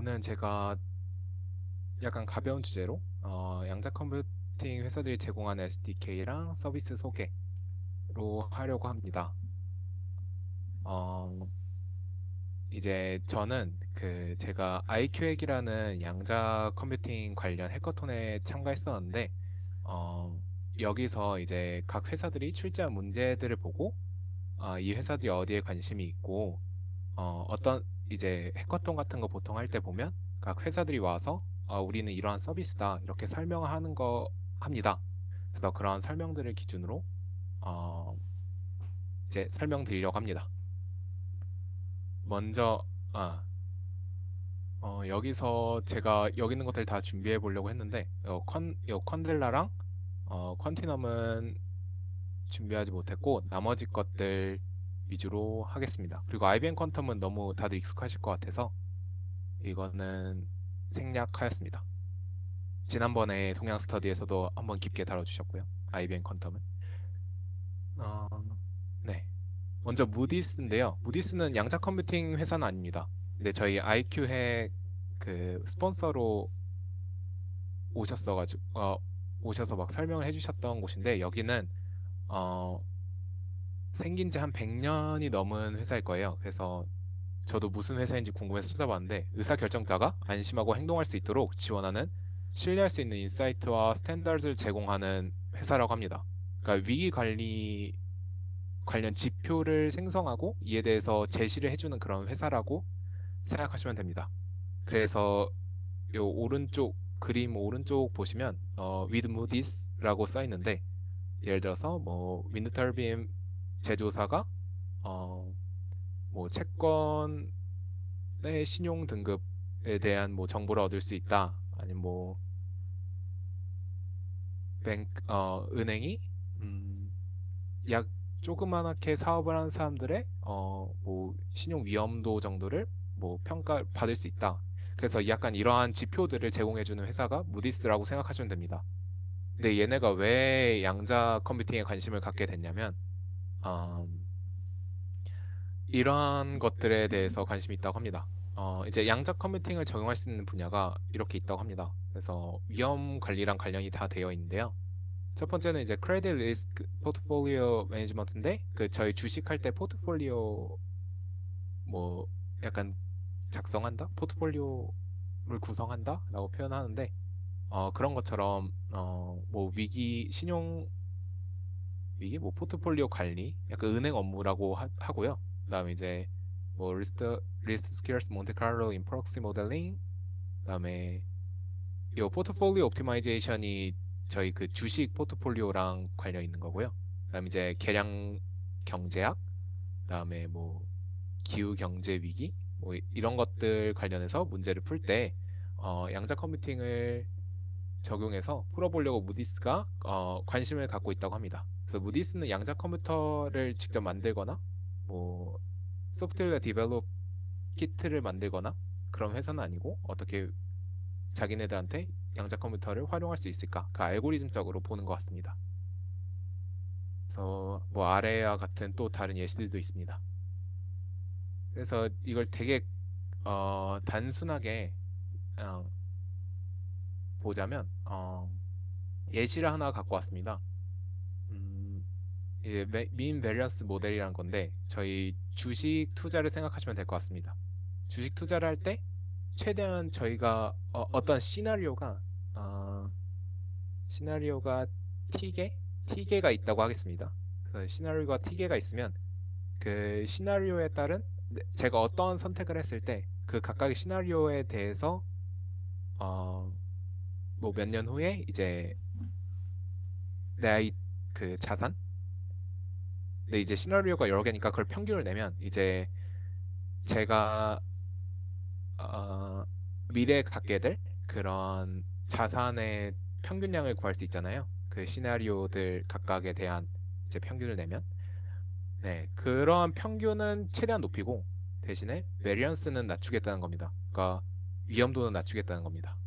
오늘 제가 약간 가벼운 주제로 양자 컴퓨팅 회사들이 제공하는 SDK랑 서비스 소개로 하려고 합니다. 어, 이제 저는 제가 IQ핵이라는 양자 컴퓨팅 관련 해커톤에 참가했었는데 어, 여기서 이제 각 회사들이 출제한 문제들을 보고 이 회사들이 어디에 관심이 있고 어떤 이제 해커톤 같은 거 보통 할 때 보면 각 회사들이 와서 우리는 이러한 서비스다 이렇게 설명을 하는 거 합니다. 그래서 그런 설명들을 기준으로 어, 이제 설명드리려고 합니다. 먼저 아, 여기서 제가 여기 있는 것들 다 준비해 보려고 했는데 요 컨델라랑 컨티넘은 준비하지 못했고 나머지 것들 위주로 하겠습니다. 그리고 IBM 퀀텀은 너무 다들 익숙하실 것 같아서 이거는 생략하였습니다. 지난번에 동양 스터디에서도 한번 깊게 다뤄주셨고요. IBM 퀀텀은. 어, 네. 먼저 무디스인데요. 무디스는 양자 컴퓨팅 회사는 아닙니다. 근데 저희 IQ핵 스폰서로 오셨어가지고 오셔서 막 설명을 해주셨던 곳인데 여기는 어, 생긴 지 한 100년이 넘은 회사일 거예요. 그래서 저도 무슨 회사인지 궁금해서 찾아봤는데 의사결정자가 안심하고 행동할 수 있도록 지원하는 신뢰할 수 있는 인사이트와 스탠다드를 제공하는 회사라고 합니다. 그러니까 위기 관리 관련 지표를 생성하고 이에 대해서 제시를 해주는 그런 회사라고 생각하시면 됩니다. 그래서 요 오른쪽 그림 오른쪽 보시면 with Moody's라고 써 있는데 예를 들어서 뭐 윈드터빈 제조사가 어, 뭐 채권의 신용 등급에 대한 뭐 정보를 얻을 수 있다. 아니면 뭐 은행이 음, 약 조그맣게 사업을 하는 사람들의 뭐 신용 위험도 정도를 뭐 평가 받을 수 있다. 그래서 약간 이러한 지표들을 제공해주는 회사가 무디스라고 생각하시면 됩니다. 근데 얘네가 왜 양자 컴퓨팅에 관심을 갖게 됐냐면 음, 이러한 것들에 대해서 관심이 있다고 합니다. 이제 양자 컴퓨팅을 적용할 수 있는 분야가 이렇게 있다고 합니다. 그래서 위험 관리랑 관련이 다 되어 있는데요. 첫 번째는 이제 크레딧 리스크 포트폴리오 매니지먼트인데 그 저희 주식할 때 포트폴리오 뭐 약간 작성한다? 포트폴리오를 구성한다라고 표현하는데 그런 것처럼 뭐 위기 신용 위기 뭐 포트폴리오 관리 약간 은행 업무라고 하고요. 그다음에 이제 뭐 리스트 스퀘어스 몬테카를로 인프록시 모델링 그다음에 이 포트폴리오 옵티마이제이션이 저희 그 주식 포트폴리오랑 관련 있는 거고요. 그다음에 이제 계량 경제학, 그다음에 뭐 기후 경제 위기, 뭐 이런 것들 관련해서 문제를 풀 때 양자 컴퓨팅을 적용해서 풀어보려고 무디스가 관심을 갖고 있다고 합니다. 그래서 무디스는 양자 컴퓨터를 직접 만들거나 뭐 소프트웨어 디벨롭 키트를 만들거나 그런 회사는 아니고 어떻게 자기네들한테 양자 컴퓨터를 활용할 수 있을까? 그 알고리즘적으로 보는 것 같습니다. 그래서 뭐 아래와 같은 또 다른 예시들도 있습니다. 그래서 이걸 되게 단순하게 어, 보자면 예시를 하나 갖고 왔습니다. 음, 이게 민 베리언스 모델이라는 건데 저희 주식 투자를 생각하시면 될 것 같습니다. 주식 투자를 할 때 최대한 저희가 어떤 어, 시나리오가 T개? T개가 있다고 하겠습니다. 그 시나리오가 T개가 있으면 그 시나리오에 따른 제가 어떤 선택을 했을 때 그 각각의 시나리오에 대해서 어, 뭐 몇 년 후에 이제 내 아이 그 자산? 근데 이제 시나리오가 여러 개니까 그걸 평균을 내면 이제 제가 어, 미래에 갖게 될 그런 자산의 평균량을 구할 수 있잖아요. 그 시나리오들 각각에 대한 이제 평균을 내면 네, 그러한 평균은 최대한 높이고 대신에 베리언스는 낮추겠다는 겁니다. 그러니까 위험도는 낮추겠다는 겁니다.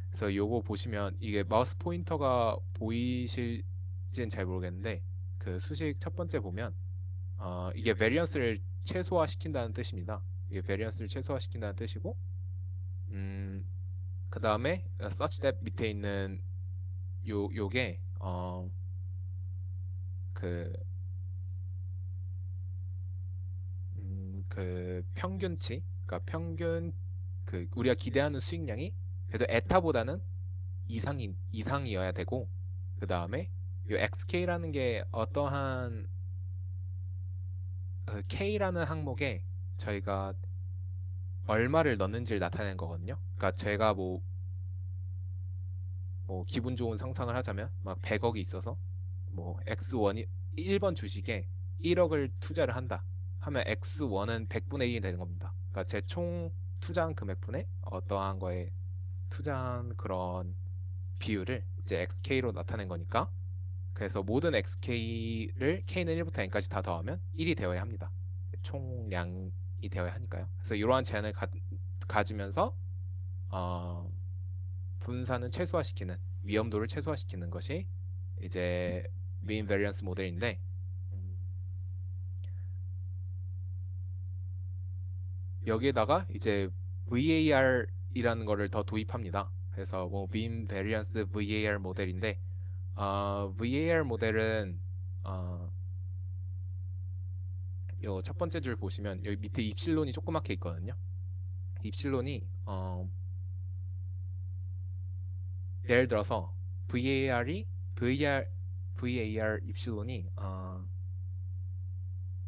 그래서 요거 보시면 이게 마우스 포인터가 보이실지는 잘 모르겠는데 그 수식 첫 번째 보면 이게 베리언스를 최소화시킨다는 뜻입니다. 이게 베리언스를 최소화시킨다는 뜻이고 음, 그 다음에 such that 밑에 있는 요게 그, 그 평균치, 그러니까 평균 그 우리가 기대하는 수익량이 그래도 에타보다는 이상이어야 되고, 그 다음에 요 XK라는 게 어떠한 K라는 항목에 저희가 얼마를 넣는지를 나타내는 거거든요. 그러니까 제가 뭐 기분 좋은 상상을 하자면 막 100억이 있어서 뭐 X1이 1번 주식에 1억을 투자를 한다 하면 X1은 100분의 1이 되는 겁니다. 그러니까 제 총 투자한 금액분의 어떠한 거에 투자한 그런 비율을 이제 XK로 나타낸 거니까, 그래서 모든 XK를 K는 1부터 N까지 다 더하면 1이 되어야 합니다. 총량이 되어야 하니까요. 그래서 이러한 제한을 가지면서 어, 분산은 최소화시키는, 위험도를 최소화시키는 것이 이제 mean variance 모델인데, 음, 여기에다가 이제 VAR이라는 거를 더 도입합니다. 그래서 뭐 mean variance VAR 모델인데, VAR 모델은 어, 요 첫 번째 줄 보시면 여기 밑에 입실론이 조그맣게 있거든요. 입실론이 예를 들어서 VAR이 VAR 입실론이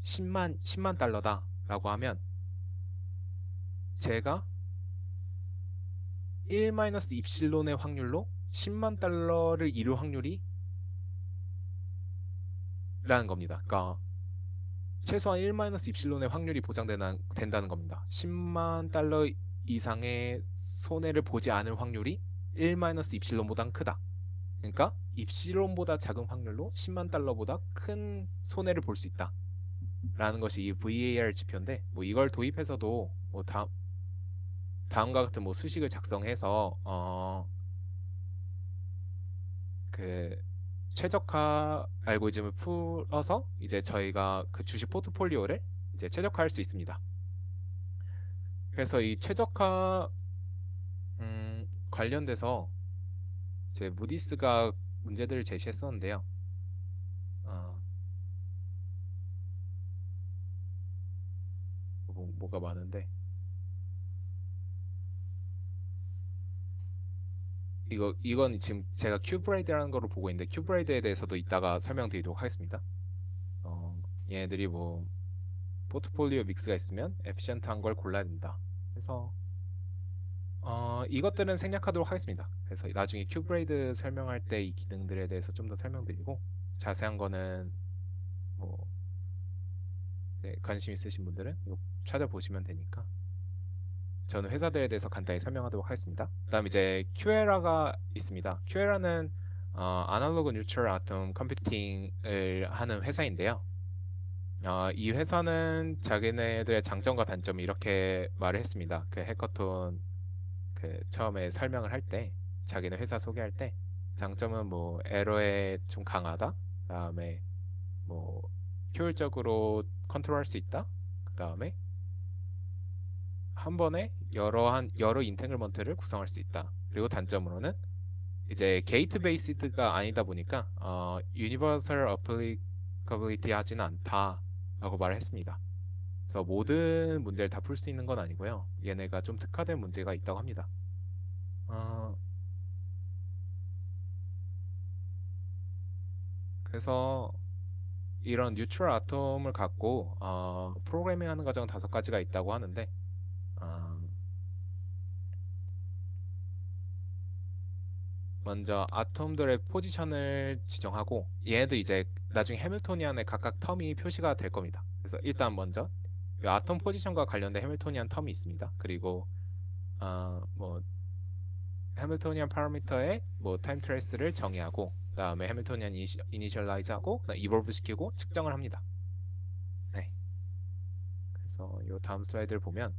10만 달러다라고 하면 제가 1-입실론의 확률로 10만 달러를 이룰 확률이라는 겁니다. 그러니까 최소한 1-입실론의 확률이 된다는 겁니다. 10만 달러 이상의 손해를 보지 않을 확률이 1-입실론보단 크다. 그러니까 입실론보다 작은 확률로 10만 달러보다 큰 손해를 볼 수 있다. 라는 것이 이 VAR 지표인데, 뭐 이걸 도입해서도 뭐 다음과 같은 뭐 수식을 작성해서 그 최적화 알고리즘을 풀어서 이제 저희가 그 주식 포트폴리오를 이제 최적화할 수 있습니다. 그래서 이 최적화 관련돼서 이제 무디스가 문제들을 제시했었는데요. 어, 뭐가 많은데 이건 지금 제가 큐브레이드라는 거로 보고 있는데, 큐브레이드에 대해서도 이따가 설명드리도록 하겠습니다. 얘네들이 뭐 포트폴리오 믹스가 있으면 에피션트한 걸 골라야 된다. 그래서 이것들은 생략하도록 하겠습니다. 그래서 나중에 큐브레이드 설명할 때 이 기능들에 대해서 좀 더 설명드리고, 자세한 거는 뭐 네, 관심 있으신 분들은 이거 찾아보시면 되니까, 저는 회사들에 대해서 간단히 설명하도록 하겠습니다. 그다음 이제 큐에라가 있습니다. 큐에라는 아날로그 뉴트럴 아톰 컴퓨팅을 하는 회사인데요. 이 회사는 자기네들의 장점과 단점을 이렇게 말을 했습니다. 그 해커톤 그 처음에 설명을 할 때, 자기네 회사 소개할 때, 장점은 뭐 에러에 좀 강하다. 그다음에 뭐 효율적으로 컨트롤할 수 있다. 그다음에 한 번에 여러 인테그먼트를 구성할 수 있다. 그리고 단점으로는 이제 게이트 베이스드가 아니다 보니까 유니버설 어플리커빌리티 하지는 않다라고 말을 했습니다. 그래서 모든 문제를 다 풀 수 있는 건 아니고요. 얘네가 좀 특화된 문제가 있다고 합니다. 어, 그래서 이런 뉴트럴 아톰을 갖고 프로그래밍하는 과정은 5가지가 있다고 하는데, 어, 먼저 아톰들의 포지션을 지정하고, 얘네들 이제 나중에 해밀토니안의 각각 텀이 표시가 될 겁니다. 그래서 일단 먼저 이 아톰 포지션과 관련된 해밀토니안 텀이 있습니다. 그리고 뭐 해밀토니안 파라미터의 뭐 타임 트레이스를 정의하고, 그다음에 해밀토니안 이니셜라이즈하고 이볼브 시키고 측정을 합니다. 네. 그래서 이 다음 슬라이드를 보면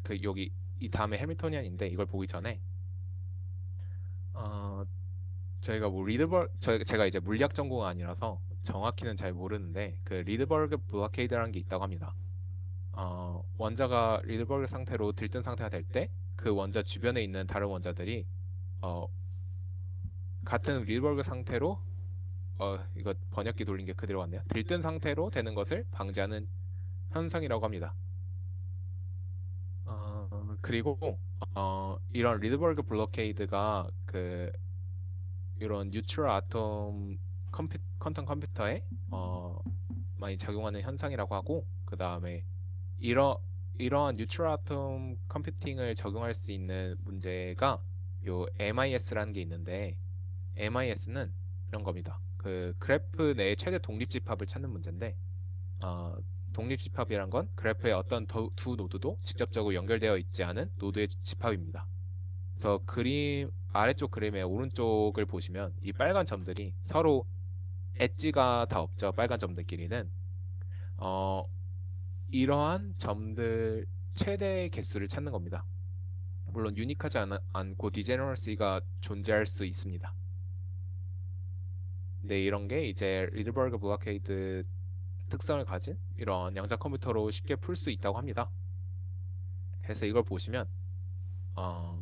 그 여기 이 다음에 해밀토니안인데, 이걸 보기 전에 어, 저희가 뭐 제가 이제 물리학 전공은 아니라서 정확히는 잘 모르는데 그 리드버그 블로케이드라는 게 있다고 합니다. 원자가 리드버그 상태로 들뜬 상태가 될 때 그 원자 주변에 있는 다른 원자들이 어, 같은 리드버그 상태로 이거 번역기 돌린 게 그대로 왔네요. 들뜬 상태로 되는 것을 방지하는 현상이라고 합니다. 그리고 이런 리드버그 블로케이드가 이런 뉴트럴 아톰 퀀텀 컴퓨터에 많이 작용하는 현상이라고 하고 그 다음에 이러한 뉴트럴 아톰 컴퓨팅을 적용할 수 있는 문제가 요 MIS라는 게 있는데 MIS는 이런 겁니다. 그 그래프 내의 최대 독립집합을 찾는 문제인데 어, 독립집합이란 건 그래프의 어떤 두 노드도 직접적으로 연결되어 있지 않은 노드의 집합입니다. 그래서 아래쪽 그림의 오른쪽을 보시면 이 빨간 점들이 서로 엣지가 다 없죠. 빨간 점들끼리는 어, 이러한 점들 최대 개수를 찾는 겁니다. 물론 유니크하지 않고 디제너러시가 존재할 수 있습니다. 근데 이런 게 이제 리드버그 블로케이드 특성을 가진 이런 양자 컴퓨터로 쉽게 풀 수 있다고 합니다. 그래서 이걸 보시면 어,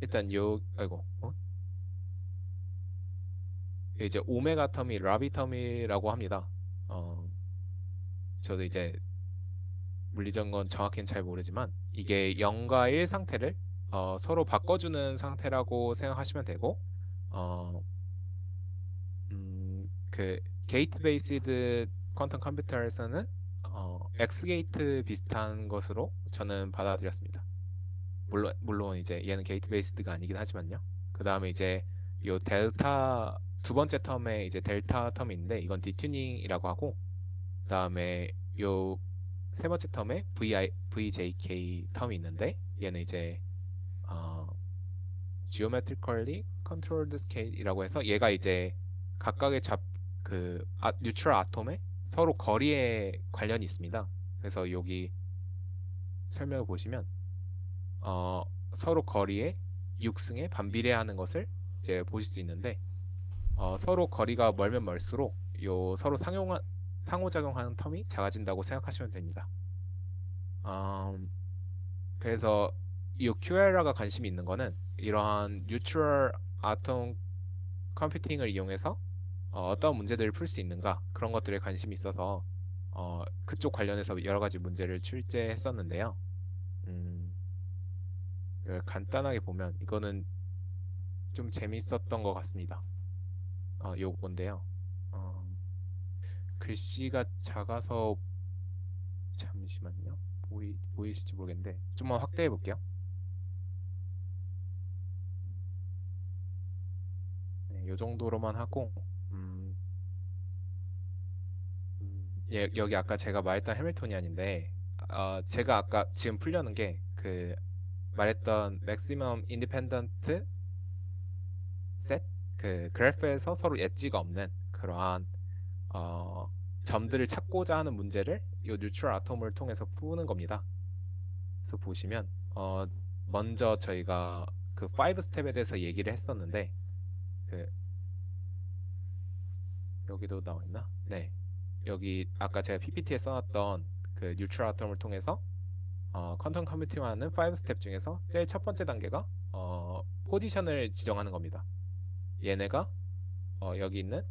일단 아이고 이제 오메가 텀이 라비 텀이라고 합니다. 어, 저도 이제 물리적인 건 정확히는 잘 모르지만 이게 0과 1 상태를 서로 바꿔주는 상태라고 생각하시면 되고 어, 그 게이트 베이스드 퀀텀 컴퓨터에서는 X 게이트 비슷한 것으로 저는 받아들였습니다. 물론 이제 얘는 게이트 베이스드가 아니긴 하지만요. 그 다음에 이제 요 델타 두 번째 텀에 이제 델타 텀이 있는데 이건 디튜닝이라고 하고 그 다음에 요 세 번째 텀에 VJK 텀이 있는데 얘는 이제 어, geometrically controlled scale이라고 해서 얘가 이제 각각의 뉴트럴 아톰의 서로 거리에 관련이 있습니다. 그래서 여기 설명을 보시면 어, 서로 거리에 육승에 반비례하는 것을 이제 보실 수 있는데 서로 거리가 멀면 멀수록 요 서로 상호작용하는 텀이 작아진다고 생각하시면 됩니다. 음, 그래서 이 QLR가 관심이 있는 거는 이러한 뉴트럴 아톰 컴퓨팅을 이용해서 떤 문제들을 풀 수 있는가 그런 것들에 관심이 있어서 그쪽 관련해서 여러 가지 문제를 출제했었는데요. 음, 간단하게 보면 이거는 좀 재밌었던 것 같습니다. 요건데요. 어, 글씨가 작아서 잠시만요. 보이실지 모르겠는데 좀만 확대해 볼게요. 네, 요 정도로만 하고 음, 여기 아까 제가 말했던 해밀토니안인데 제가 아까 지금 풀려는 게 그 말했던 맥시멈 인디펜던트 셋 그 그래프에서 서로 엣지가 없는 그러한 어, 점들을 찾고자 하는 문제를 이 뉴트럴 아톰을 통해서 푸는 겁니다. 그래서 보시면 먼저 저희가 그 5 스텝에 대해서 얘기를 했었는데 그 여기도 나와 있나? 네. 여기 아까 제가 PPT에 써놨던 그 뉴트럴 아톰을 통해서 퀀텀 컴퓨팅하는 5 스텝 중에서 제일 첫 번째 단계가 포지션을 지정하는 겁니다. 얘네가 여기 있는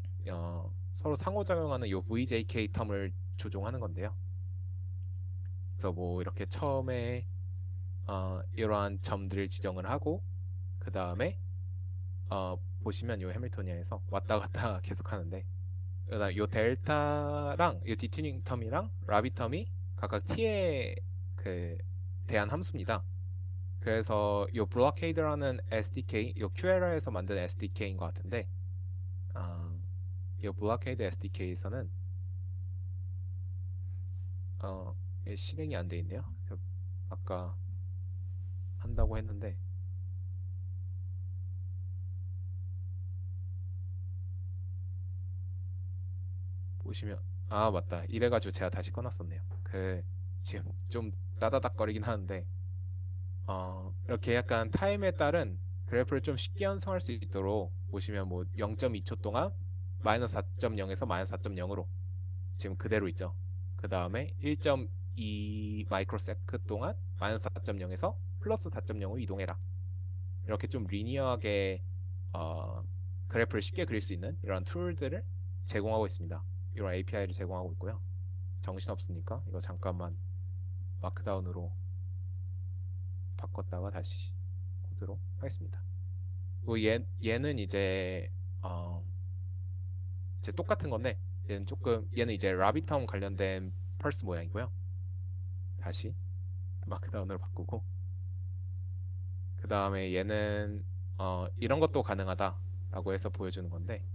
서로 상호작용하는 요 VJK 텀을 조종하는 건데요. 그래서 뭐 이렇게 처음에 이러한 점들을 지정을 하고 그 다음에 보시면 요 해밀토니아에서 왔다 갔다 계속 하는데 그다음 요 델타랑 요 디튜닝 텀이랑 라비 텀이 각각 t에 그 대한 함수입니다. 그래서 요 블로케이드라는 SDK, 요 QLR에서 만든 SDK인 것 같은데 요 블로케이드 SDK에서는 실행이 안 돼 있네요. 아까 한다고 했는데 보시면 맞다. 이래가지고 제가 다시 꺼놨었네요. 지금 좀 따다닥거리긴 하는데 이렇게 약간 타임에 따른 그래프를 좀 쉽게 형성할 수 있도록 보시면 뭐 0.2초 동안 마이너스 4.0에서 마이너스 4.0으로 지금 그대로 있죠. 그 다음에 1.2 마이크로세컨드 동안 마이너스 4.0에서 플러스 4.0으로 이동해라. 이렇게 좀 리니어하게 어, 그래프를 쉽게 그릴 수 있는 이런 툴들을 제공하고 있습니다. 이런 API를 제공하고 있고요. 정신없으니까 이거 잠깐만 마크다운으로 바꿨다가 다시 코드로 하겠습니다. 그리고 얘는 어, 이제 똑같은 건데 얘는 이제 라비텀 관련된 펄스 모양이고요. 다시 마크다운으로 바꾸고 그 다음에 얘는 이런 것도 가능하다라고 해서 보여주는 건데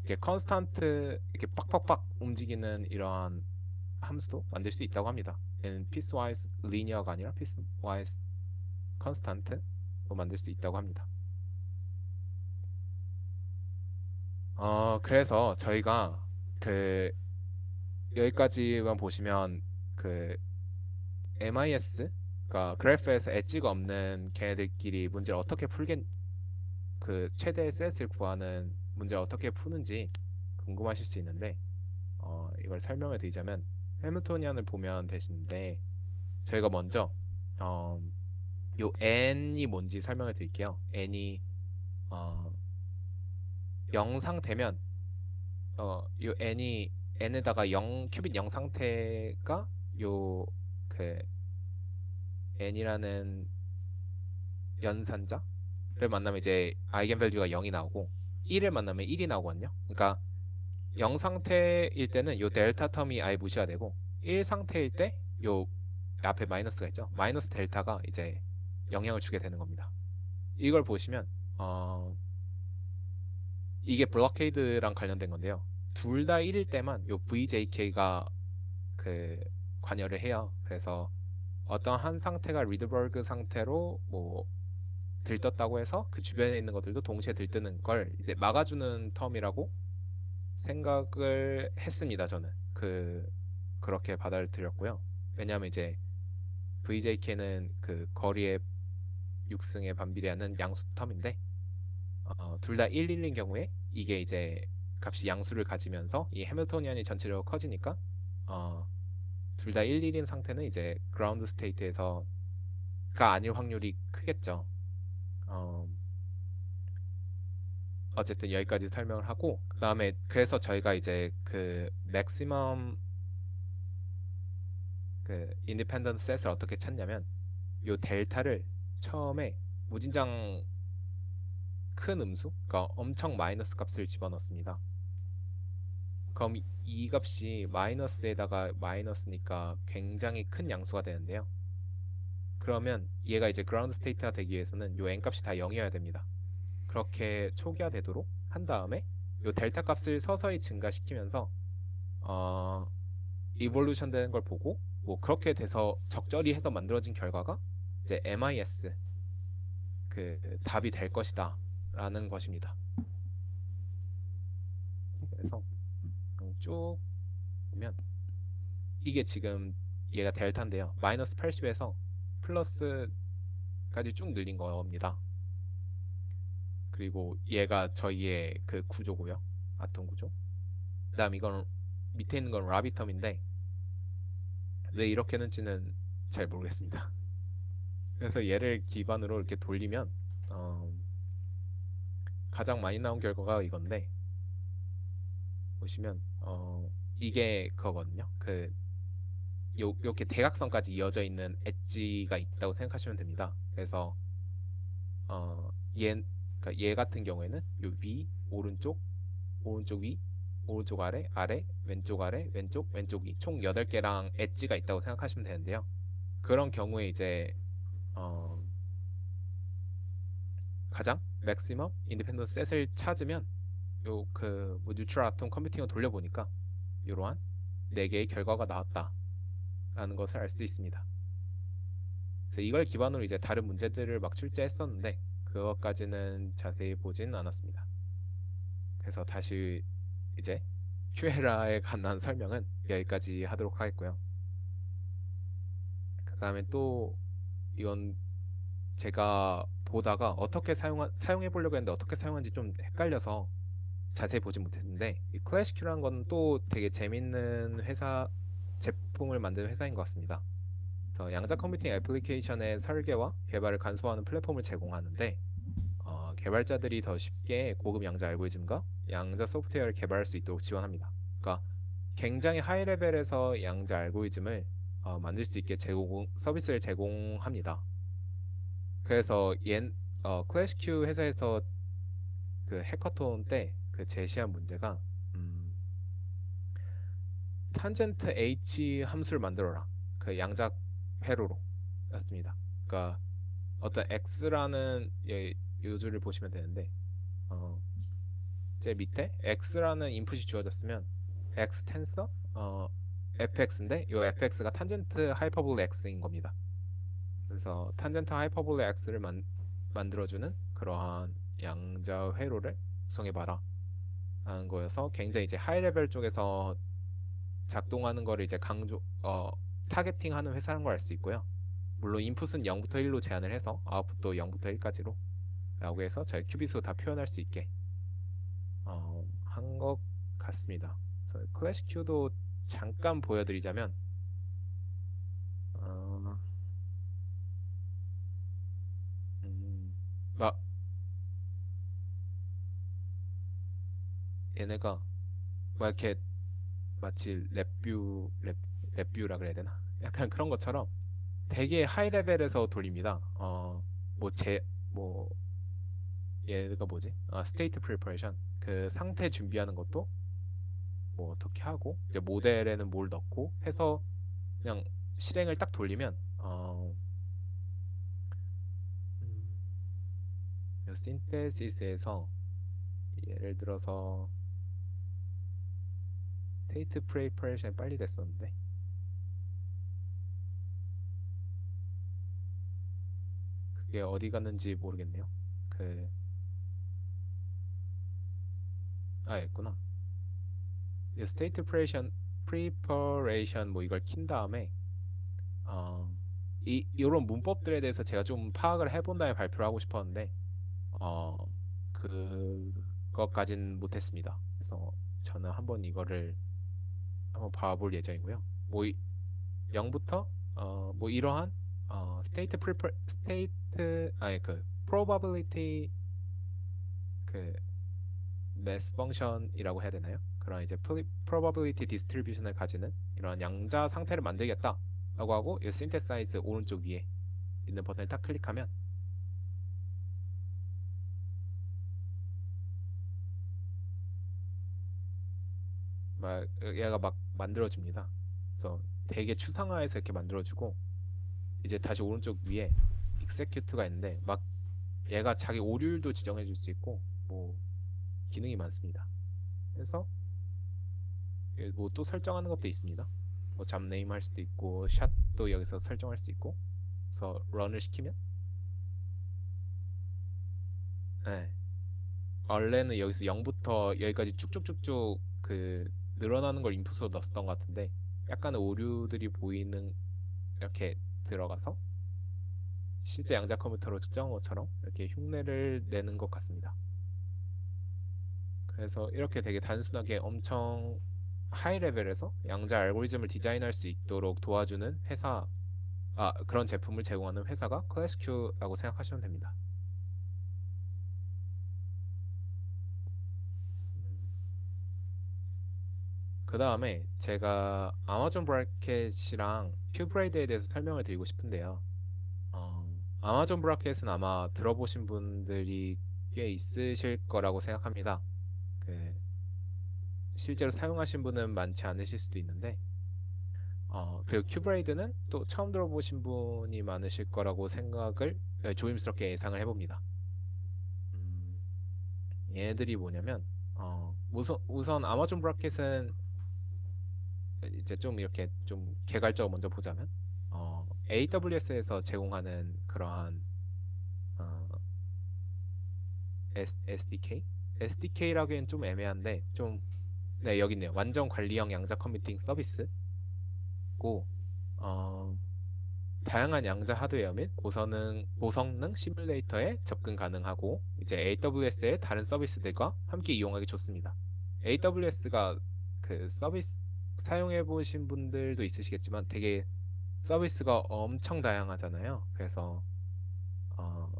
이렇게 컨스탄트 이렇게 빡빡빡 움직이는 이러한 함수도 만들 수 있다고 합니다. 얘는 piecewise linear가 아니라 piecewise constant로 만들 수 있다고 합니다. 그래서 저희가 그 여기까지만 보시면 그 MIS 그러니까 그래프에서 엣지가 없는 걔네들끼리 문제를 어떻게 풀겠 그 최대 셋을 구하는 문제를 어떻게 푸는지 궁금하실 수 있는데 이걸 설명을 드리자면 해밀토니안을 보면 되시는데 저희가 먼저 어, 요 n이 뭔지 설명을 드릴게요. n이 어, 0 상태면 요 n에다가 0 큐빗 0 상태가 요 그 n이라는 연산자를 만나면 이제 아이겐 밸류가 0이 나오고 1을 만나면 1이 나오거든요. 그러니까 0 상태일 때는 요 델타 텀이 아예 무시가 되고 1 상태일 때 요 앞에 마이너스가 있죠. 마이너스 델타가 이제 영향을 주게 되는 겁니다. 이걸 보시면 이게 블록헤이드랑 관련된 건데요. 둘 다 1일 때만 요 VJK가 그 관여를 해요. 그래서 어떤 한 상태가 리드버그 상태로 뭐 들떴다고 해서 그 주변에 있는 것들도 동시에 들뜨는 걸 이제 막아주는 텀이라고 생각을 했습니다. 저는 그렇게 받아들였고요. 왜냐하면 이제 VJK는 그 거리의 육승에 반비례하는 양수 텀인데 둘 다 1, 1인 경우에 이게 이제 값이 양수를 가지면서 이 해밀토니안이 전체적으로 커지니까 둘 다 1, 1인 상태는 이제 그라운드 스테이트에서가 아닐 확률이 크겠죠. 어, 어쨌든 여기까지 설명을 하고 그 다음에 그래서 저희가 이제 그 맥시멈 그 인디펜던트 셋을 어떻게 찾냐면 요 델타를 처음에 무진장 큰 음수, 그러니까 엄청 마이너스 값을 집어넣습니다. 그럼 이 값이 마이너스에다가 마이너스니까 굉장히 큰 양수가 되는데요. 그러면 얘가 이제 그라운드 스테이트가 되기 위해서는 요 n 값이 다 0이어야 됩니다. 그렇게 초기화되도록 한 다음에 요 델타 값을 서서히 증가시키면서 어, 이볼루션 되는 걸 보고 뭐 그렇게 돼서 적절히 해서 만들어진 결과가 이제 MIS 그 답이 될 것이다 라는 것입니다. 그래서 쭉 보면 이게 지금 얘가 델타인데요. 마이너스 80에서 플러스까지 쭉 늘린 겁니다. 그리고 얘가 저희의 그 구조고요. 아톰 구조. 그다음 이건 밑에 있는 건 라비텀인데 왜 이렇게 했는지는 잘 모르겠습니다. 그래서 얘를 기반으로 이렇게 돌리면 어, 가장 많이 나온 결과가 이건데 보시면 이게 그거거든요. 요렇게 대각선까지 이어져 있는 엣지가 있다고 생각하시면 됩니다. 그래서 어, 그러니까 얘 같은 경우에는 요 위, 오른쪽, 오른쪽 위, 오른쪽 아래, 아래, 왼쪽 아래, 왼쪽, 왼쪽 위, 총 8개랑 엣지가 있다고 생각하시면 되는데요. 그런 경우에 이제 어, 가장 맥시멈 인디펜던스 셋을 찾으면 요 뭐 뉴트럴 아톰 컴퓨팅을 돌려보니까 이러한 4개의 결과가 나왔다라는 것을 알 수 있습니다. 그래서 이걸 기반으로 이제 다른 문제들을 막 출제했었는데 그것까지는 자세히 보진 않았습니다. 그래서 다시 이제 큐에라에 관한 설명은 여기까지 하도록 하겠고요. 그 다음에 또 이건 제가 보다가 어떻게 사용해 보려고 했는데 어떻게 사용하는지 좀 헷갈려서 자세히 보지 못했는데 이 클래시큐라는 건 또 되게 재밌는 회사 플랫폼을 만드는 회사인 것 같습니다. 그래서 양자 컴퓨팅 애플리케이션의 설계와 개발을 간소화하는 플랫폼을 제공하는데 개발자들이 더 쉽게 고급 양자 알고리즘과 양자 소프트웨어를 개발할 수 있도록 지원합니다. 그러니까 굉장히 하이 레벨에서 양자 알고리즘을 만들 수 있게 서비스를 제공합니다. 그래서 클래시큐 회사에서 그 해커톤 때 그 제시한 문제가 음, 탄젠트 H 함수를 만들어라. 그 양자 회로로 였습니다. 그러니까 어떤 X라는 요소를 보시면 되는데 어, 제 밑에 X라는 인풋이 주어졌으면 X 텐서 fx인데 이 fx가 탄젠트 하이퍼볼레 x인 겁니다. 그래서 탄젠트 하이퍼볼레 x를 만들어주는 그러한 양자 회로를 구성해봐라 하는 거여서 굉장히 이제 하이 레벨 쪽에서 작동하는 거를 이제 타겟팅하는 회사인 걸 알 수 있고요. 물론 인풋은 0부터 1로 제한을 해서 아웃풋도 0부터 1까지로 라고 해서 저희 큐비수 다 표현할 수 있게 한 것 같습니다. 그래서 클래식 큐도 잠깐 보여드리자면 어, 막 얘네가 막 이렇게 마치 랩뷰라 그래야 되나? 약간 그런 것처럼 되게 하이 레벨에서 돌립니다. 뭐 얘가 뭐지? 스테이트 프리퍼레이션 그 상태 준비하는 것도 뭐 어떻게 하고 이제 모델에는 뭘 넣고 해서 그냥 실행을 딱 돌리면 신테시스에서 예를 들어서 스테이트 프리퍼레이션이 빨리 됐었는데 그게 어디 갔는지 모르겠네요. 그 있구나. 스테이트 프리퍼레이션 뭐 이걸 킨 다음에 어, 이런 문법들에 대해서 제가 좀 파악을 해본 다음에 발표를 하고 싶었는데 어, 그것까진 못했습니다. 그래서 저는 한번 이거를 한번 봐볼 예정이고요. 뭐 0부터 뭐 이러한 스테이트 아니 그 probability 그 mass function이라고 해야 되나요? 그런 이제 probability distribution을 가지는 이런 양자 상태를 만들겠다라고 하고 이 synthesize 오른쪽 위에 있는 버튼을 딱 클릭하면 얘가 막 만들어줍니다. 그래서 되게 추상화해서 이렇게 만들어주고 이제 다시 오른쪽 위에 execute가 있는데 막 얘가 자기 오류율도 지정해 줄 수 있고 뭐 기능이 많습니다. 그래서 뭐 또 설정하는 것도 있습니다. 뭐 잡네임 할 수도 있고 샷도 여기서 설정할 수 있고 그래서 런을 시키면 네, 원래는 여기서 0부터 여기까지 쭉쭉쭉쭉 그 늘어나는 걸 인풋으로 넣었던 것 같은데 약간의 오류들이 보이는 이렇게 들어가서 실제 양자 컴퓨터로 측정한 것처럼 이렇게 흉내를 내는 것 같습니다. 그래서 이렇게 되게 단순하게 엄청 하이 레벨에서 양자 알고리즘을 디자인할 수 있도록 도와주는 그런 제품을 제공하는 회사가 클래스큐라고 생각하시면 됩니다. 그 다음에 제가 아마존 브라켓이랑 큐브레이드에 대해서 설명을 드리고 싶은데요. 아마존 브라켓은 아마 들어보신 분들이 꽤 있으실 거라고 생각합니다. 그 실제로 사용하신 분은 많지 않으실 수도 있는데, 그리고 큐브레이드는 또 처음 들어보신 분이 많으실 거라고 조심스럽게 예상을 해봅니다. 음, 얘들이 뭐냐면, 우선 아마존 브라켓은 이제 좀 이렇게 좀 개괄적으로 먼저 보자면, AWS에서 제공하는 그러한 어, SDK? SDK라기엔 좀 애매한데, 네, 여기 있네요. 완전 관리형 양자 컴퓨팅 서비스고, 어, 다양한 양자 하드웨어 및 고성능 시뮬레이터에 접근 가능하고 이제 AWS의 다른 서비스들과 함께 이용하기 좋습니다. AWS가 그 사용해 보신 분들도 있으시겠지만 되게 서비스가 엄청 다양하잖아요. 그래서 어,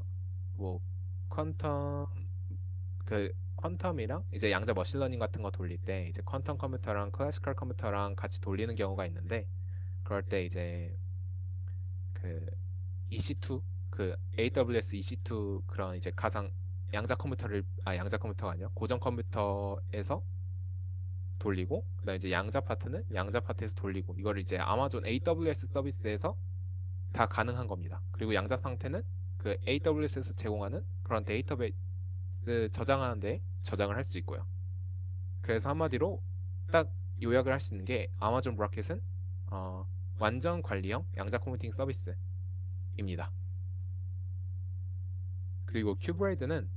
뭐 퀀텀 그 퀀텀이랑 이제 양자 머신러닝 같은 거 돌릴 때 이제 퀀텀 컴퓨터랑 클래시컬 컴퓨터랑 같이 돌리는 경우가 있는데 그럴 때 이제 그 EC2 그 AWS EC2 그런 이제 가상 양자 컴퓨터가 아니라 고정 컴퓨터에서 돌리고 그다음 이제 양자 파트는 양자 파트에서 돌리고 이거를 이제 아마존 AWS 서비스에서 다 가능한 겁니다. 그리고 양자 상태는 그 AWS에서 제공하는 그런 데이터베이스 저장하는데 저장을 할 수 있고요. 그래서 한마디로 딱 요약을 할 수 있는 게 아마존 브라켓은 어, 완전 관리형 양자 컴퓨팅 서비스입니다. 그리고 큐브레이드는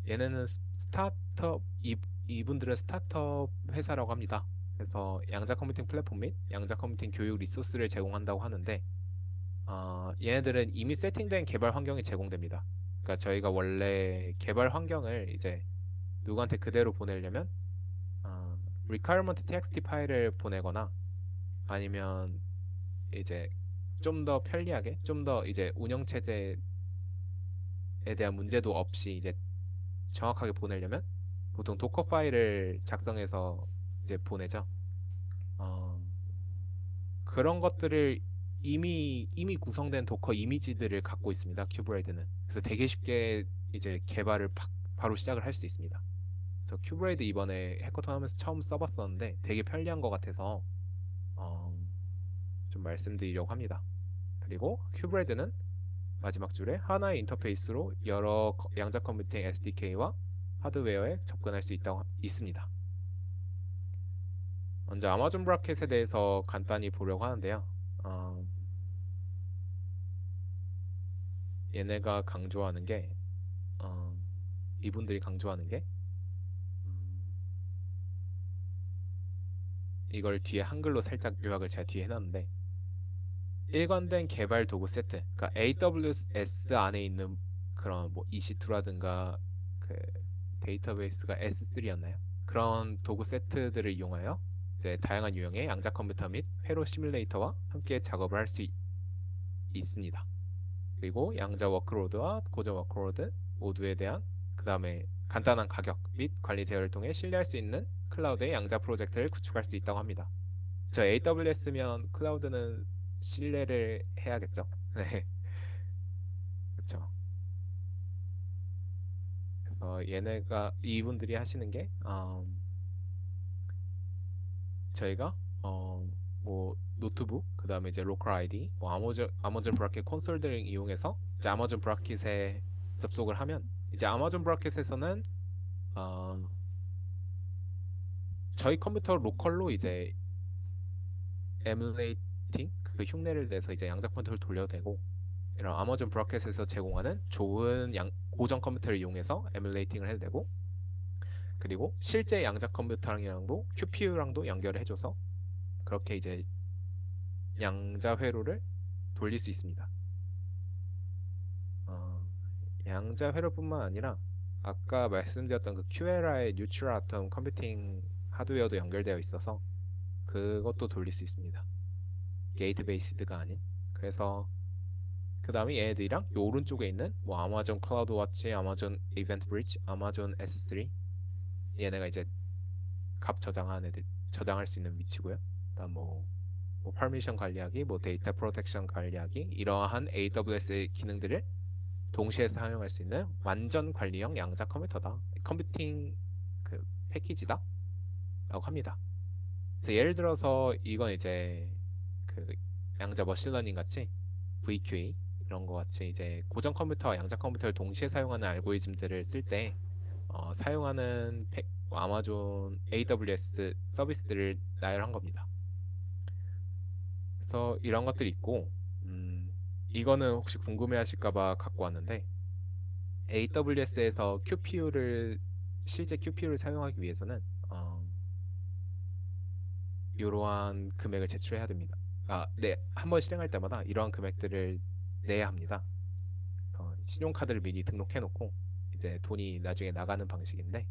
얘네는 스타트업 이분들은 스타트업 회사라고 합니다. 그래서 양자 컴퓨팅 플랫폼 및 양자 컴퓨팅 교육 리소스를 제공한다고 하는데 얘네들은 이미 세팅된 개발 환경이 제공됩니다. 그러니까 저희가 원래 개발 환경을 이제 누구한테 그대로 보내려면 어, requirement txt 파일을 보내거나 아니면 이제 좀 더 편리하게 좀 더 이제 운영 체제에 대한 문제도 없이 이제 정확하게 보내려면 보통 도커 파일을 작성해서 이제 보내죠. 어, 그런 것들을 이미 구성된 도커 이미지들을 갖고 있습니다. 큐브레이드는. 그래서 되게 쉽게 이제 개발을 바로 시작을 할 수 있습니다. 그래서 큐브레이드 이번에 해커톤 하면서 처음 써봤었는데 되게 편리한 것 같아서 어, 좀 말씀드리려고 합니다. 그리고 큐브레이드는 마지막 줄에 하나의 인터페이스로 여러 양자 컴퓨팅 SDK와 하드웨어에 접근할 수 있습니다. 먼저 아마존 브라켓에 대해서 간단히 보려고 하는데요. 어, 얘네가 강조하는 게 어, 이분들이 강조하는 게 음, 이걸 뒤에 한글로 살짝 요약을 제가 뒤에 해놨는데 일관된 개발 도구 세트, 그러니까 AWS 안에 있는 그런 뭐 EC2라든가 그 데이터베이스가 S3였나요? 그런 도구 세트들을 이용하여 이제 다양한 유형의 양자 컴퓨터 및 회로 시뮬레이터와 함께 작업을 할 수 있습니다. 그리고 양자 워크로드와 고전 워크로드 모두에 대한 그 다음에 간단한 가격 및 관리 제어를 통해 신뢰할 수 있는 클라우드의 양자 프로젝트를 구축할 수 있다고 합니다. 저 AWS면 클라우드는 신뢰를 해야겠죠? 네, 그렇죠. 그래서 얘네가 이분들이 하시는 게 저희가 뭐 노트북 그다음에 이제 로컬 아이디 뭐 아마존 브라켓 콘솔 등을 이용해서 이제 아마존 브라켓에 접속을 하면 이제 아마존 브라켓에서는 어, 저희 컴퓨터 로컬로 이제 에뮬레이팅 그 흉내를 내서 이제 양자 컴퓨터를 돌려도 되고 이런 아마존 브라켓에서 제공하는 좋은 고전 컴퓨터를 이용해서 에뮬레이팅을 해도 되고 그리고 실제 양자 컴퓨터랑도 QPU랑도 연결을 해줘서 그렇게 이제 양자 회로를 돌릴 수 있습니다. 어, 양자 회로뿐만 아니라 아까 말씀드렸던 그 QLI 뉴트럴 아톰 컴퓨팅 하드웨어도 연결되어 있어서 그것도 돌릴 수 있습니다. 게이트 베이스드가 아닌. 그래서 그 다음에 얘네들이랑 요 오른쪽에 있는 뭐 아마존 클라우드 워치, 아마존 이벤트 브릿지, 아마존 S3 얘네가 이제 값 저장한 애들 저장할 수 있는 위치고요. 그다음 뭐 퍼미션 관리하기, 뭐 데이터 프로텍션 관리하기 이러한 AWS 기능들을 동시에 사용할 수 있는 완전 관리형 양자 컴퓨터다. 컴퓨팅 그 패키지다라고 합니다. 그래서 예를 들어서 이건 이제 그 양자 머신러닝 같이 VQA 이런 거 같이 이제 고전 컴퓨터와 양자 컴퓨터를 동시에 사용하는 알고리즘들을 쓸 때 사용하는 아마존 AWS 서비스들을 나열한 겁니다. 그래서 이런 것들이 있고 이거는 혹시 궁금해하실까봐 갖고 왔는데 AWS에서 실제 QPU를 사용하기 위해서는 이러한 금액을 제출해야 됩니다. 네, 한 번 실행할 때마다 이러한 금액들을 내야 합니다. 신용카드를 미리 등록해놓고 이제 돈이 나중에 나가는 방식인데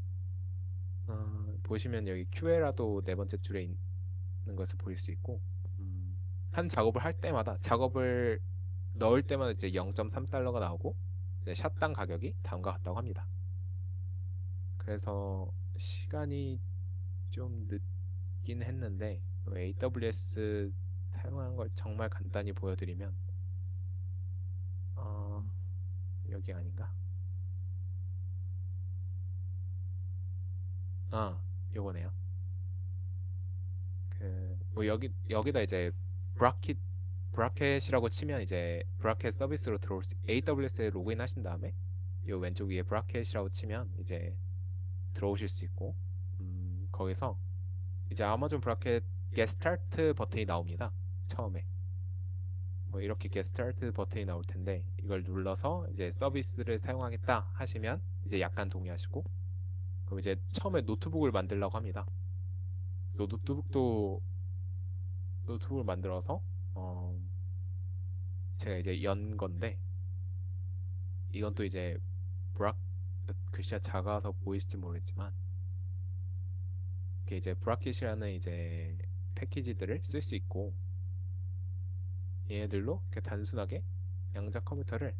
보시면 여기 QLA도 네 번째 줄에 것을 보일 수 있고, 한 작업을 할 때마다 작업을 넣을 때마다 이제 0.3달러가 나오고 이제 샷당 가격이 다음과 같다고 합니다. 그래서 시간이 좀 늦긴 했는데 AWS 사용하는 걸 정말 간단히 보여드리면 어, 여기 아닌가? 아, 요거네요. 뭐 여기다 이제 브라켓 브라켓이라고 치면 이제 브라켓 서비스로 들어올 수 AWS에 로그인 하신 다음에 요 왼쪽 위에 브라켓이라고 치면 이제 들어오실 수 있고 거기서 이제 아마존 브라켓 Get Start 버튼이 나옵니다. 처음에 뭐 이렇게 Get Start 버튼이 나올 텐데 이걸 눌러서 이제 서비스를 사용하겠다 하시면 이제 약간 동의하시고 그럼 이제 처음에 노트북을 만들려고 합니다. 그래서 노트북을 만들어서 어, 제가 이제 연 건데 이건 또 이제 브라 글씨가 작아서 보이실지 모르겠지만 이게 이제 브라켓이라는 이제 패키지들을 쓸 수 있고 얘네들로 이렇게 단순하게 양자 컴퓨터를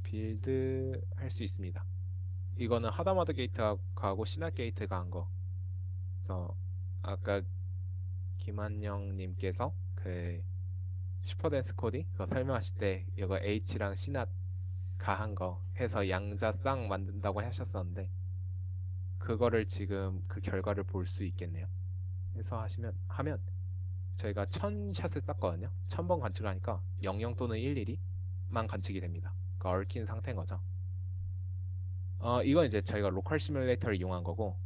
빌드할 수 있습니다. 이거는 하다마드 게이트가 하고 시나 게이트가 한 거. 그래서 아까 김한영님께서 그 슈퍼댄스 코딩 그거 설명하실 때 이거 H랑 시나 가한 거 해서 양자 쌍 만든다고 하셨었는데 그거를 지금 그 결과를 볼 수 있겠네요. 해서 하면 저희가 1000샷을 쐈거든요. 1000번 관측을 하니까 00 또는 112만 관측이 됩니다. 그러니까 얽힌 상태인 거죠. 이건 이제 저희가 로컬 시뮬레이터를 이용한 거고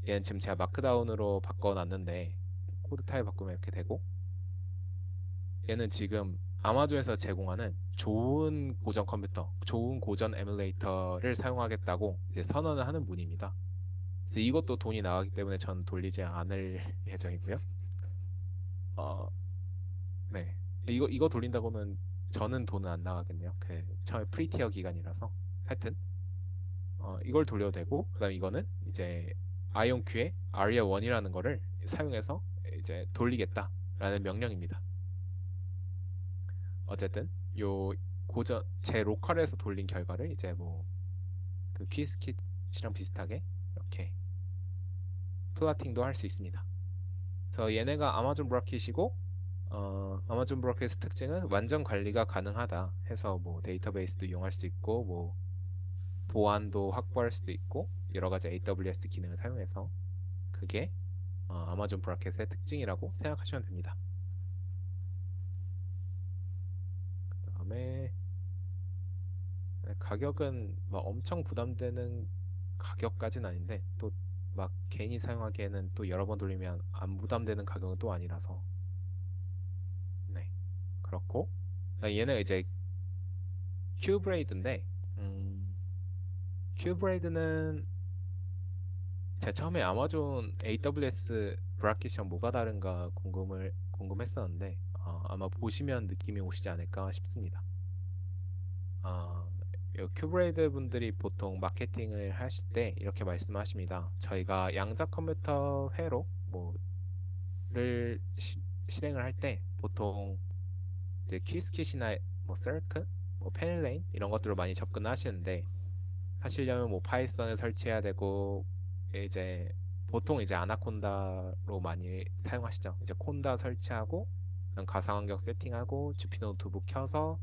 얘는 지금 제가 마크다운으로 바꿔놨는데 코드 타입 바꾸면 이렇게 되고 얘는 지금 아마존에서 제공하는 좋은 고전 컴퓨터, 좋은 고전 에뮬레이터를 사용하겠다고 이제 선언을 하는 분입니다. 그래서 이것도 돈이 나가기 때문에 전 돌리지 않을 예정이고요. 어, 네. 이거 돌린다고는 저는 돈은 안 나가겠네요. 그 처음에 프리티어 기간이라서 하여튼 이걸 돌려도 되고 그다음 이거는 이제 아이온큐의 아리아 1이라는 거를 사용해서 이제 돌리겠다라는 명령입니다. 어쨌든 요 고전 제 로컬에서 돌린 결과를 이제 뭐 그 퀴스킷이랑 비슷하게 이렇게 플라팅도 할 수 있습니다. 그래서 얘네가 아마존 브라켓이고 아마존 브라켓의 특징은 완전 관리가 가능하다 해서 뭐 데이터베이스도 이용할 수 있고 뭐 보안도 확보할 수도 있고 여러 가지 AWS 기능을 사용해서 그게 아마존 브라켓의 특징이라고 생각하시면 됩니다. 그다음에 가격은 막 엄청 부담되는 가격까지는 아닌데 또 막 괜히 사용하기에는 또 여러 번 돌리면 안 부담되는 가격은 또 아니라서 네 그렇고 얘는 이제 큐브레이드인데 음, 큐브레이드는 제가 처음에 아마존 AWS 브라켓이랑 뭐가 다른가 궁금했었는데 아마 보시면 느낌이 오시지 않을까 싶습니다. 아, 큐브레이드 분들이 보통 마케팅을 하실 때 이렇게 말씀하십니다. 저희가 양자 컴퓨터 회로 뭐를 실행을 할 때 보통 이제 퀴스킷이나 뭐 서클, 뭐 펜레인 이런 것들로 많이 접근하시는데 하시려면 뭐 파이썬을 설치해야 되고 이제 보통 이제 아나콘다로 많이 사용하시죠. 이제 콘다 설치하고 가상환경 세팅하고 주피노 노트북 켜서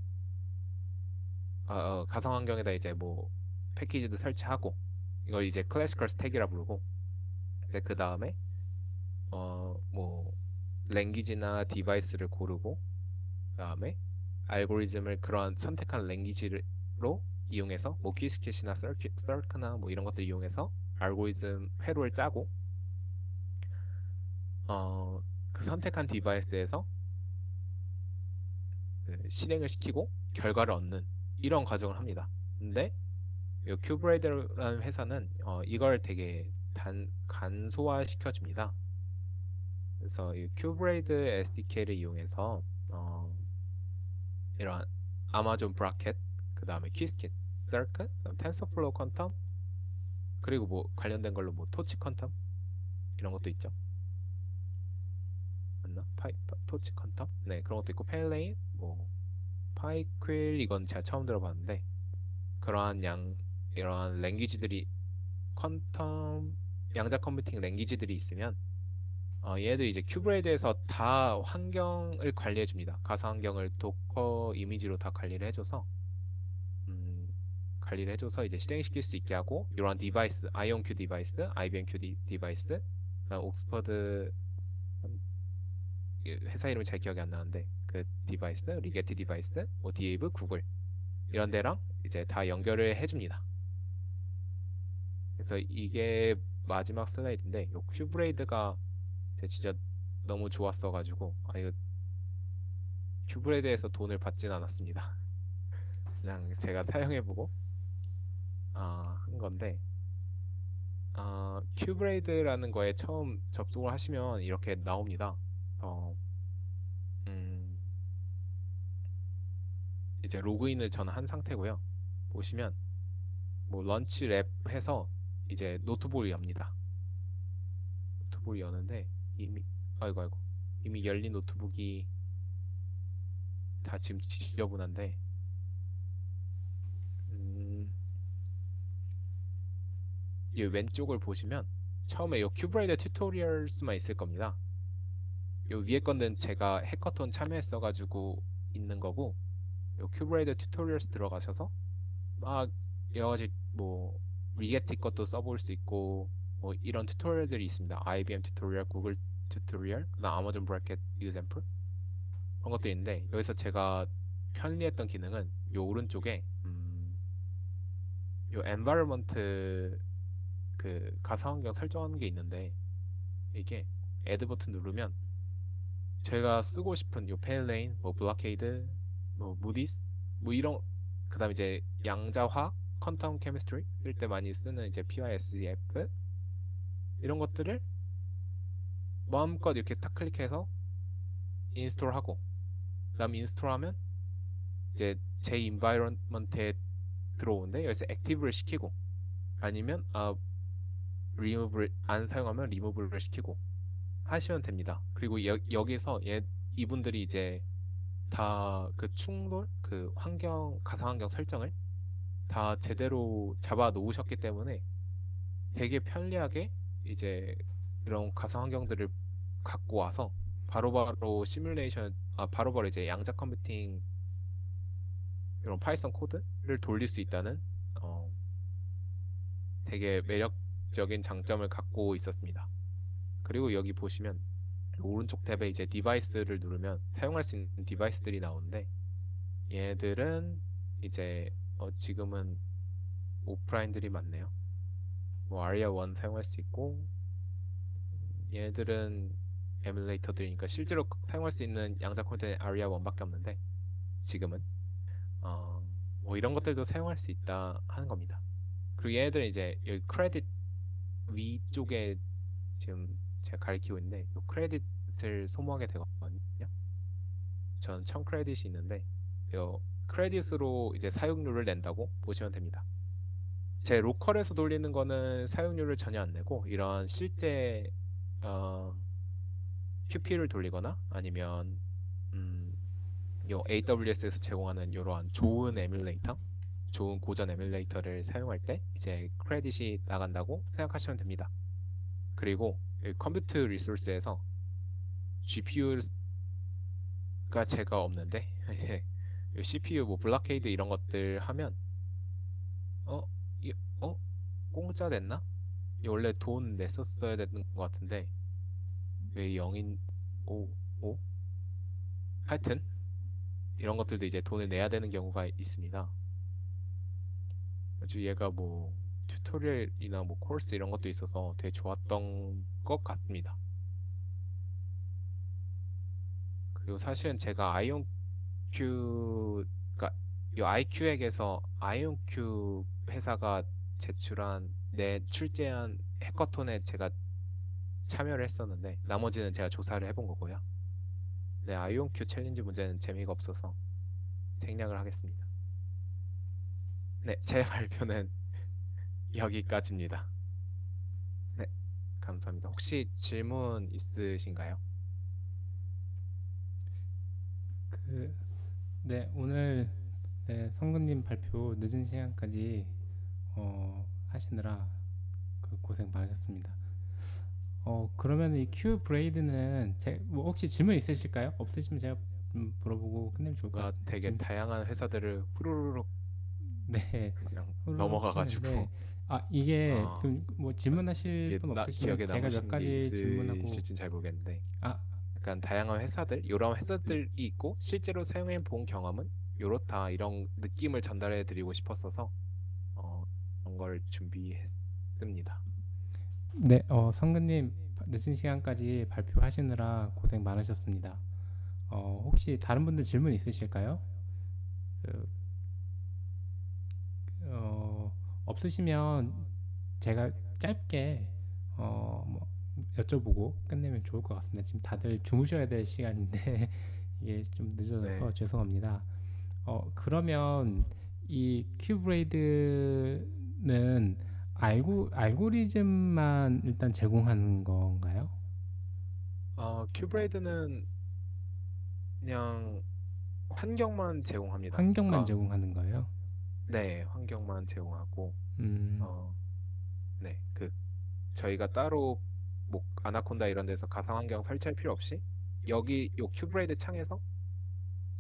가상환경에다 이제 뭐 패키지도 설치하고 이걸 이제 클래시컬 스택이라 부르고 이제 그 다음에 뭐 랭귀지나 디바이스를 고르고 그 다음에 알고리즘을 그런 선택한 랭귀지로 이용해서 뭐 퀴스킷이나 서크나 뭐 이런 것들 이용해서 알고리즘 회로를 짜고 그 선택한 디바이스에서 그 실행을 시키고 결과를 얻는 이런 과정을 합니다. 근데 이 큐브레이드라는 회사는 이걸 되게 간소화 시켜줍니다. 그래서 이 큐브레이드 SDK를 이용해서 이런 아마존 브라켓, 그 다음에 퀴스킷, 서클, 그다음 텐서플로우 퀀텀, 그리고 뭐 관련된 걸로 뭐 토치 퀀텀 이런 것도 있죠. 토치 퀀텀? 네, 그런 것도 있고 펠레인, 뭐 파이퀼 이건 제가 처음 들어봤는데 그러한 이러한 랭귀지들이 퀀텀 양자 컴퓨팅 랭귀지들이 있으면 얘네들이 이제 큐브레이드에서 다 환경을 관리해 줍니다. 가상 환경을 도커 이미지로 다 음, 관리를 해줘서 이제 실행시킬 수 있게 하고 이러한 디바이스, 아이온큐 디바이스, IBM 큐 디바이스, 그다음 옥스퍼드 회사 이름이 잘 기억이 안 나는데 그 디바이스, 리게티 디바이스, 뭐 디에이브, 구글 이런 데랑 이제 다 연결을 해줍니다. 그래서 이게 마지막 슬라이드인데 요 큐브레이드가 제가 진짜 너무 좋았어가지고 이거 큐브레이드에서 돈을 받진 않았습니다. 그냥 제가 사용해보고 한 건데 큐브레이드라는 거에 처음 접속을 하시면 이렇게 나옵니다. 어, 음, 이제 로그인을 저는 한 상태고요. 보시면 뭐 런치 랩 해서 이제 노트북을 엽니다. 노트북을 여는데 이미 아이고 아이고 이미 열린 노트북이 다 지금 지저분한데 음, 이 왼쪽을 보시면 처음에 이 큐브레이드 튜토리얼스만 있을 겁니다. 요 위에 거는 제가 해커톤 참여했어가지고 있는 거고 요 큐브레이드 튜토리얼스 들어가셔서 막 여러 가지 뭐 리게티 것도 써볼 수 있고 뭐 이런 튜토리얼들이 있습니다. IBM 튜토리얼, 구글 튜토리얼, 그다음 아마존 브래켓 example 그런 것도 있는데 여기서 제가 편리했던 기능은 요 오른쪽에 요 environment 그 가상환경 설정하는 게 있는데 이게 add 버튼 누르면 제가 쓰고 싶은 요 펠레인, 뭐 블록헤이드, 뭐 무디스, 뭐 이런 그다음 이제 양자화, 퀀텀 케미스트리 쓸 때 많이 쓰는 이제 PYSF 이런 것들을 마음껏 이렇게 딱 클릭해서 인스톨하고 그다음 인스톨하면 이제 제 인바이런먼트에 들어오는데 여기서 액티브를 시키고 아니면 리무브를 안 사용하면 리무브를 시키고 하시면 됩니다. 그리고 여기서 이분들이 이제 다 그 충돌, 그 환경, 가상환경 설정을 다 제대로 잡아 놓으셨기 때문에 되게 편리하게 이제 이런 가상환경들을 갖고 와서 바로바로 시뮬레이션, 바로바로 이제 양자 컴퓨팅 이런 파이썬 코드를 돌릴 수 있다는 어, 되게 매력적인 장점을 갖고 있었습니다. 그리고 여기 보시면 오른쪽 탭에 이제 디바이스를 누르면 사용할 수 있는 디바이스들이 나오는데 얘들은 이제 지금은 오프라인들이 많네요. 뭐 아리아 1 사용할 수 있고 얘들은 에뮬레이터들이니까 실제로 사용할 수 있는 양자 컴퓨터는 아리아 1밖에 없는데 지금은 뭐 이런 것들도 사용할 수 있다 하는 겁니다. 그리고 얘네들은 이제 여기 크레딧 위쪽에 지금 제가 가리키고 있는데 이 크레딧을 소모하게 되거든요. 전 1000 크레딧이 있는데 이 크레딧으로 이제 사용료를 낸다고 보시면 됩니다. 제 로컬에서 돌리는 거는 사용료를 전혀 안 내고 이런 실제 어, QP를 돌리거나 아니면 음, 요 AWS에서 제공하는 이러한 좋은 에뮬레이터, 좋은 고전 에뮬레이터를 사용할 때 이제 크레딧이 나간다고 생각하시면 됩니다. 그리고 이 컴퓨트 리소스에서 GPU가 제가 없는데 이제 CPU 뭐 블록헤이드 이런 것들 하면 어? 이, 어? 공짜 냈나? 이 원래 돈 냈었어야 되는 것 같은데 왜 0인 오? 하여튼 이런 것들도 이제 돈을 내야 되는 경우가 있습니다. 아주 얘가 뭐 튜토리얼이나 뭐 코र्스 이런 것도 있어서 되게 좋았던 것 같습니다. 그리고 사실은 제가 아이온큐가 이 아이큐액에서 아이온큐 회사가 출제한 해커톤에 제가 참여를 했었는데 나머지는 제가 조사를 해본 거고요. 네, 아이온큐 챌린지 문제는 재미가 없어서 생략을 하겠습니다. 네, 제 발표는 여기까지입니다. 네, 감사합니다. 혹시 질문 있으신가요? 그, 네, 오늘 네, 성근님 발표 늦은 시간까지 하시느라 고생 많으셨습니다. 그러면 이 큐 브레이드는 뭐 혹시 질문 있으실까요? 없으시면 제가 물어보고 끝내면 좋을 것 뭔가 같은데 되게 지금 다양한 회사들을 후루룩 네, 그냥 후루룩 넘어가가지고 했는데 이게 어, 그럼 뭐 질문하실 이게 분 없으시면 기억에 제가 몇 남으신 게 가지 질문하고 있으실진 잘 모르겠는데 아, 약간 다양한 회사들, 이런 회사들이 있고 실제로 사용해 본 경험은 요렇다 이런 느낌을 전달해 드리고 싶었어서 그런 걸 준비했습니다. 네, 성근님 늦은 시간까지 발표하시느라 고생 많으셨습니다. 혹시 다른 분들 질문 있으실까요? 그, 어, 없으시면 제가 짧게 뭐 여쭤보고 끝내면 좋을 것 같습니다. 지금 다들 주무셔야 될 시간인데 이게 좀 늦어져서 네. 죄송합니다. 그러면 이 큐브레이드는 알고리즘만 일단 제공하는 건가요? 큐브레이드는 그냥 환경만 제공합니다. 환경만 그러니까 제공하는 거예요? 네, 환경만 제공하고 음, 어, 네, 저희가 따로 뭐 아나콘다 이런 데서 가상 환경 설치할 필요 없이 여기 요 큐브레이드 창에서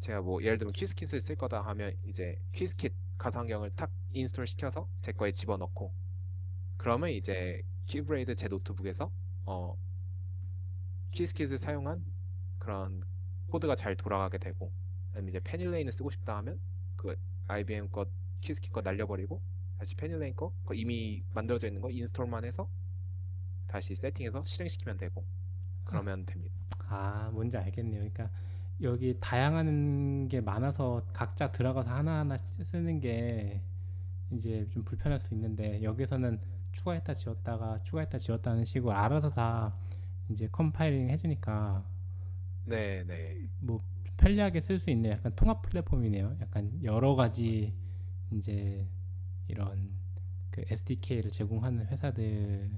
제가 뭐 예를 들면 퀴즈킷을 쓸 거다 하면 이제 퀴즈킷 가상 환경을 탁 인스톨 시켜서 제 거에 집어넣고 그러면 이제 큐브레이드 제 노트북에서 어, 퀴즈킷을 사용한 그런 코드가 잘 돌아가게 되고 아니면 이제 페닐레인을 쓰고 싶다 하면 그 IBM 거 퀴즈킷 거 날려버리고 다시 페닐레인 거 이미 만들어져 있는 거 인스톨만 해서 다시 세팅해서 실행시키면 되고 그러면 됩니다. 뭔지 알겠네요. 그러니까 여기 다양한 게 많아서 각자 들어가서 하나하나 쓰는 게 이제 좀 불편할 수 있는데 여기서는 추가했다 지웠다가 추가했다 지웠다는 식으로 알아서 다 이제 컴파일링 해주니까 네, 네. 뭐 편리하게 쓸 수 있는 약간 통합 플랫폼이네요. 약간 여러 가지 이제 이런 그 SDK를 제공하는 회사들의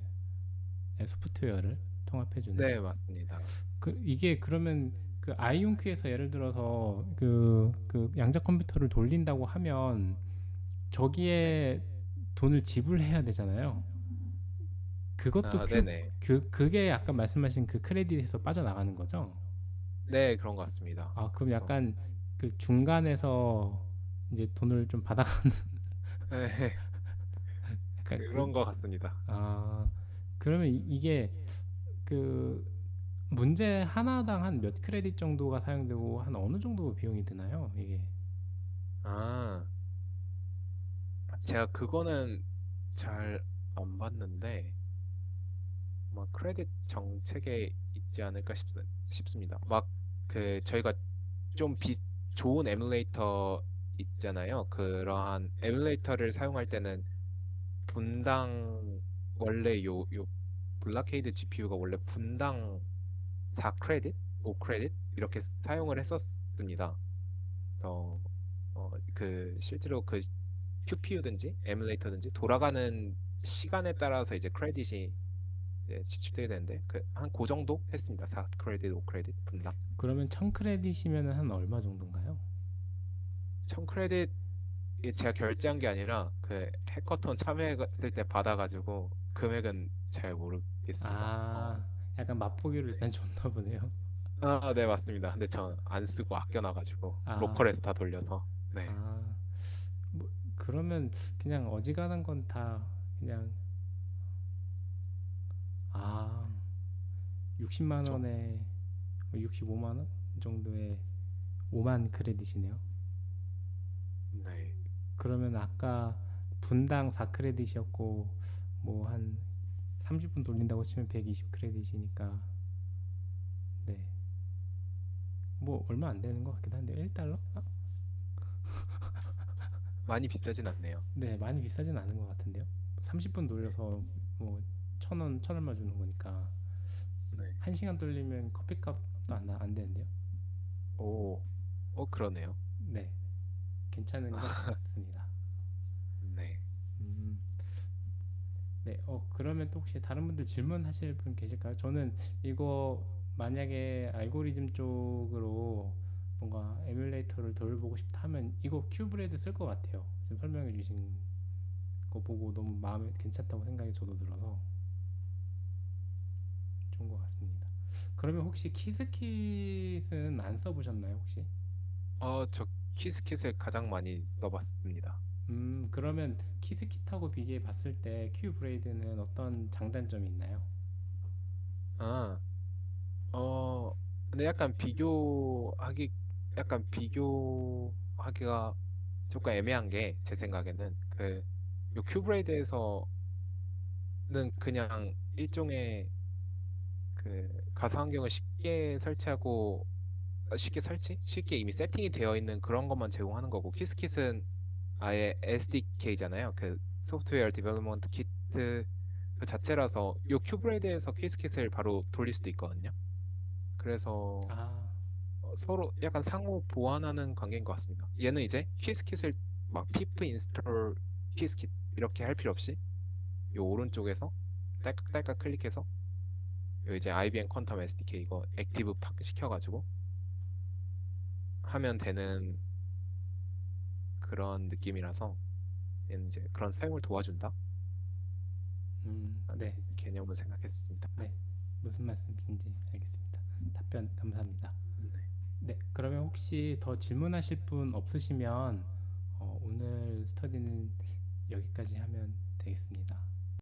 소프트웨어를 통합해주는. 네, 맞습니다. 이게 그러면 그 아이온큐에서 예를 들어서 그 양자 컴퓨터를 돌린다고 하면 네. 저기에 돈을 지불해야 되잖아요. 그것도 아, 네네. 그게 아까 말씀하신 그 크레딧에서 빠져나가는 거죠? 네, 그런 것 같습니다. 그럼 그래서 약간 그 중간에서 이제 돈을 좀 받아 네, 약간 그런 것 같습니다. 아 그러면 이게 그 문제 하나당 한 몇 크레딧 정도가 사용되고 한 어느 정도 비용이 드나요? 이게 아, 제가 그거는 잘 안 봤는데 막 크레딧 정책에 있지 않을까 싶습니다. 막 저희가 좀 좋은 에뮬레이터 있잖아요. 그러한 에뮬레이터를 사용할 때는 분당 원래 요 블락헤이드 GPU가 원래 분당 4크레딧, 5크레딧 이렇게 사용을 했었습니다. 그래서 실제로 그 QPU든지 에뮬레이터든지 돌아가는 시간에 따라서 이제 크레딧이 이제 지출되게 되는데 한 그 정도 했습니다. 4크레딧, 5크레딧 분당. 그러면 1000크레딧이면 한 얼마 정도인가요? 1000크레딧 제가 결제한 게 아니라 그 해커톤 참여했을 때 받아가지고 금액은 잘 모르겠습니다. 약간 맛보기로 네. 일단 줬나 보네요. 네, 맞습니다. 근데 전 안 쓰고 아껴놔가지고 아, 로컬에서 다 돌려서 네. 아, 뭐, 그러면 그냥 어지간한 건 다 그냥 아, 60만 그쵸? 원에 65만 원 정도의 5만 크레딧이네요. 네. 그러면 아까 분당 4 크레딧이었고 뭐 한 30분 돌린다고 치면 120 크레딧이니까 네. 뭐 얼마 안 되는 것 같기도 한데 1달러? 많이 비싸진 않네요. 네, 많이 비싸진 않은 것 같은데요. 30분 돌려서 뭐 1,000원, 1,000원만 주는 거니까 네. 1시간 돌리면 커피값도 안 되는데요. 오, 그러네요. 네, 괜찮은 것 같습니다. 네. 음, 네, 그러면 또 혹시 다른 분들 질문하실 분 계실까요? 저는 이거 만약에 알고리즘 쪽으로 뭔가 에뮬레이터를 덜 보고 싶다 하면 이거 큐브레이드 쓸 것 같아요. 지금 설명해 주신 거 보고 너무 마음에 괜찮다고 생각이 저도 들어서 좋은 것 같습니다. 그러면 혹시 키스킷은 안 써보셨나요 혹시? 저 키스킷을 가장 많이 써봤습니다. 그러면 키스킷하고 비교해 봤을 때 큐브레이드는 어떤 장단점이 있나요? 아, 어, 근데 약간 비교하기가 조금 애매한 게 제 생각에는 요 큐브레이드에서는 그냥 일종의 가상 환경을 쉽게 이미 세팅이 되어 있는 그런 것만 제공하는 거고 키스킷은 아예 SDK잖아요. 그 소프트웨어 디벨롭먼트 키트 그 자체라서 요 큐브레이드에서 키스킷을 바로 돌릴 수도 있거든요. 그래서 아, 서로 약간 상호 보완하는 관계인 것 같습니다. 얘는 이제 키스킷을 막 피프 인스톨 키스킷 이렇게 할 필요 없이 요 오른쪽에서 딸깍딸깍 클릭해서 요 이제 IBM 퀀텀 SDK 이거 액티브 팍 시켜가지고 하면 되는 그런 느낌이라서 얘는 이제 그런 사용을 도와준다 라는 네, 개념을 생각했습니다. 네, 무슨 말씀이신지 알겠습니다. 답변 감사합니다. 네. 네, 그러면 혹시 더 질문하실 분 없으시면 오늘 스터디는 여기까지 하면 되겠습니다.